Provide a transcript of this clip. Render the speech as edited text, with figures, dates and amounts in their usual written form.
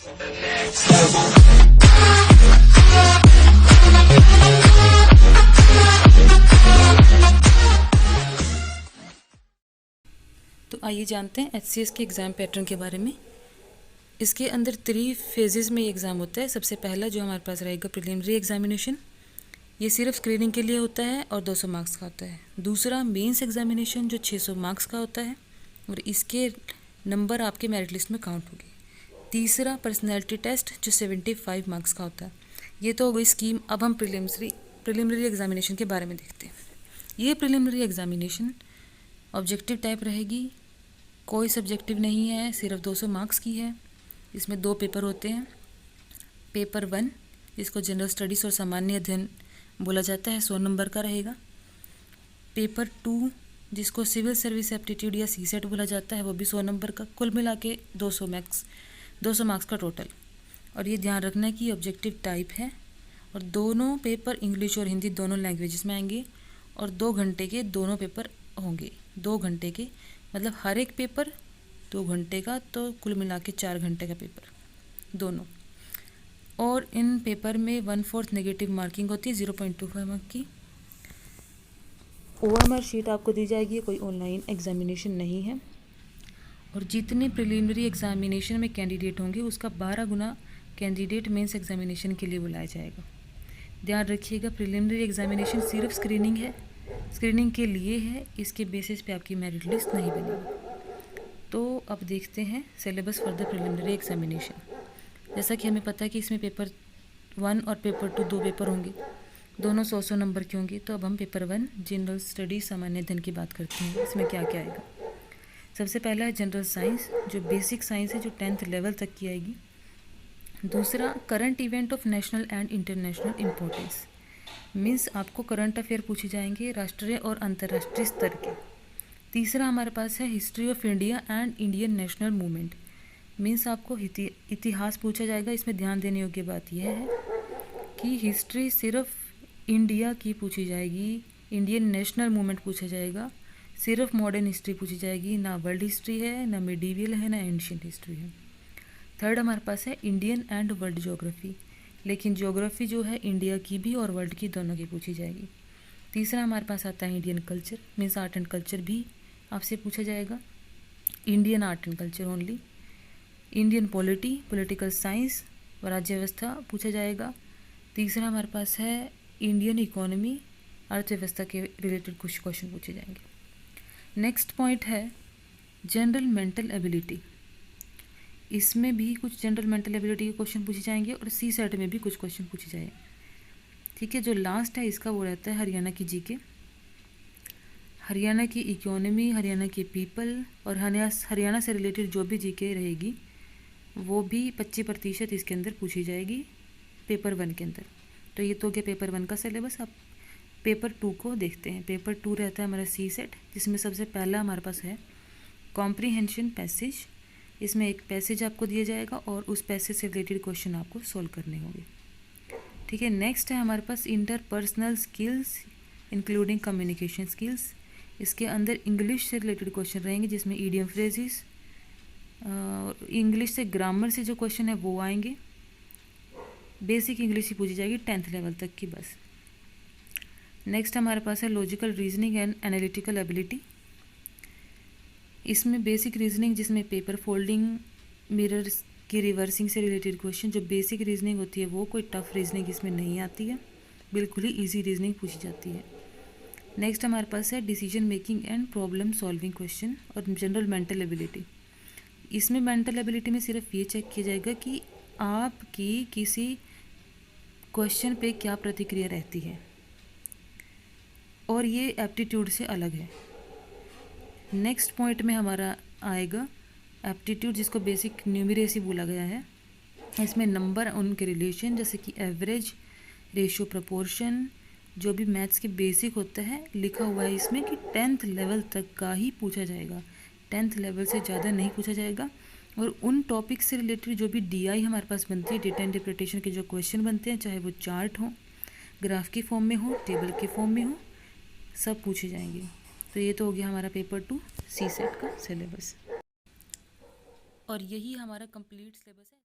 तो आइए जानते हैं HCS के एग्ज़ाम पैटर्न के बारे में। इसके अंदर 3 फेजेस में एग्ज़ाम होता है। सबसे पहला जो हमारे पास रहेगा प्रिलिमिनरी एग्जामिनेशन, ये सिर्फ स्क्रीनिंग के लिए होता है और 200 मार्क्स का होता है। दूसरा मेंस एग्जामिनेशन जो 600 मार्क्स का होता है और इसके नंबर आपके मेरिट लिस्ट में काउंट होगी। तीसरा पर्सनैलिटी टेस्ट जो 75 मार्क्स का होता है। ये तो हो गई स्कीम। अब हम प्रिलिमिनरी एग्जामिनेशन के बारे में देखते हैं। ये प्रिलिमिनरी एग्जामिनेशन ऑब्जेक्टिव टाइप रहेगी, कोई सब्जेक्टिव नहीं है, सिर्फ 200 मार्क्स की है। इसमें 2 पेपर होते हैं। पेपर 1 जिसको जनरल स्टडीज़ और सामान्य अध्ययन बोला जाता है 100 नंबर का रहेगा। पेपर 2 जिसको सिविल सर्विस एप्टीट्यूड या सीसेट बोला जाता है वो भी 100 नंबर का, कुल मिला के 200 मार्क्स का टोटल। और ये ध्यान रखना है कि ऑब्जेक्टिव टाइप है और दोनों पेपर इंग्लिश और हिंदी दोनों लैंग्वेजेस में आएंगे और 2 घंटे के दोनों पेपर होंगे। 2 घंटे के मतलब हर एक पेपर 2 घंटे का, तो कुल मिला के 4 घंटे का पेपर दोनों। और इन पेपर में 1/4 नेगेटिव मार्किंग होती है 0.25 मार्क की। OMR शीट आपको दी जाएगी, कोई ऑनलाइन एग्जामिनेशन नहीं है। और जितने प्रिलिमिनरी एग्जामिनेशन में कैंडिडेट होंगे उसका 12 गुना कैंडिडेट मेंस एग्जामिनेशन के लिए बुलाया जाएगा। ध्यान रखिएगा, प्रिलिमिनरी एग्जामिनेशन सिर्फ स्क्रीनिंग है, स्क्रीनिंग के लिए है, इसके बेसिस पे आपकी मेरिट लिस्ट नहीं बनेगी। तो अब देखते हैं syllabus for the preliminary examination. जैसा कि हमें पता है कि इसमें पेपर 1 और पेपर 2 2 पेपर होंगे, दोनों 100 नंबर के होंगे। तो अब हम पेपर 1 जनरल स्टडी सामान्य अध्ययन की बात करते हैं। इसमें क्या क्या आएगा। सबसे पहला है जनरल साइंस जो बेसिक साइंस है, जो 10th लेवल तक की आएगी। दूसरा current event of national and international importance, means आपको करंट अफेयर पूछे जाएंगे राष्ट्रीय और अंतर्राष्ट्रीय स्तर के। तीसरा हमारे पास है history of India and Indian national movement, means आपको इतिहास पूछा जाएगा। इसमें ध्यान देने योग्य बात यह है कि हिस्ट्री सिर्फ इंडिया की पूछी जाएगी, इंडियन नेशनल मूवमेंट पूछा जाएगा, सिर्फ मॉडर्न हिस्ट्री पूछी जाएगी, ना वर्ल्ड हिस्ट्री है, ना मिडीवियल है, ना एंशियंट हिस्ट्री है। थर्ड हमारे पास है इंडियन एंड वर्ल्ड ज्योग्राफी, लेकिन ज्योग्राफी जो है इंडिया की भी और वर्ल्ड की दोनों की पूछी जाएगी। तीसरा हमारे पास आता है Indian culture, means art and culture भी आपसे पूछा जाएगा, Indian art and culture only. Indian political science और राज्य व्यवस्था पूछा जाएगा। तीसरा हमारे पास है इंडियन इकोनॉमी, अर्थव्यवस्था के रिलेटेड कुछ क्वेश्चन पूछे जाएंगे। नेक्स्ट पॉइंट है जनरल मेंटल एबिलिटी, इसमें भी कुछ जनरल मेंटल एबिलिटी के क्वेश्चन पूछे जाएंगे और सीसेट में भी कुछ क्वेश्चन पूछे जाएंगे। ठीक है, जो लास्ट है इसका वो रहता है हरियाणा की जीके, हरियाणा की इकोनॉमी, हरियाणा के पीपल और हरियाणा से रिलेटेड जो भी जीके रहेगी वो भी 25% इसके अंदर पूछी जाएगी पेपर 1 के अंदर। तो ये तो क्या पेपर 1 का सिलेबस। अब पेपर 2 को देखते हैं। पेपर 2 रहता है हमारा सीसेट, जिसमें सबसे पहला हमारे पास है कॉम्प्रीहेंशन पैसेज। इसमें एक पैसेज आपको दिया जाएगा और उस पैसेज से रिलेटेड क्वेश्चन आपको सोल्व करने होंगे। ठीक है, नेक्स्ट है हमारे पास interpersonal skills including communication skills. इसके अंदर इंग्लिश से रिलेटेड क्वेश्चन रहेंगे, जिसमें ईडियम फ्रेजेस, इंग्लिश से ग्रामर से जो क्वेश्चन है वो आएंगे। बेसिक इंग्लिश ही पूछी जाएगी 10th लेवल तक की बस। नेक्स्ट हमारे पास है logical reasoning and analytical ability. इसमें बेसिक रीजनिंग, जिसमें पेपर फोल्डिंग, मिरर की रिवर्सिंग से रिलेटेड क्वेश्चन, जो बेसिक रीजनिंग होती है वो कोई टफ रीजनिंग इसमें नहीं आती है, बिल्कुल ही इजी रीजनिंग पूछी जाती है। नेक्स्ट हमारे पास है decision making and problem solving question और जनरल मेंटल एबिलिटी। इसमें मेंटल एबिलिटी में सिर्फ ये चेक किया जाएगा कि आपकी किसी क्वेश्चन पे क्या प्रतिक्रिया रहती है, और ये एप्टीट्यूड से अलग है। नेक्स्ट पॉइंट में हमारा आएगा एप्टीट्यूड, जिसको बेसिक न्यूमरेसी बोला गया है। इसमें नंबर, उनके रिलेशन, जैसे कि एवरेज, रेशियो, प्रोपोर्शन, जो भी मैथ्स के बेसिक होता है लिखा हुआ है इसमें कि 10th लेवल तक का ही पूछा जाएगा, 10th लेवल से ज़्यादा नहीं पूछा जाएगा। और उन टॉपिक से रिलेटेड जो भी DI हमारे पास बनती है, डेटा इंटरप्रिटेशन के जो क्वेश्चन बनते हैं, चाहे वो चार्ट हो, ग्राफ की फॉर्म में हो, टेबल के फॉर्म में हो, सब पूछे जाएंगे। तो ये तो हो गया हमारा पेपर 2 सीसेट का सिलेबस, और यही हमारा कंप्लीट सिलेबस है।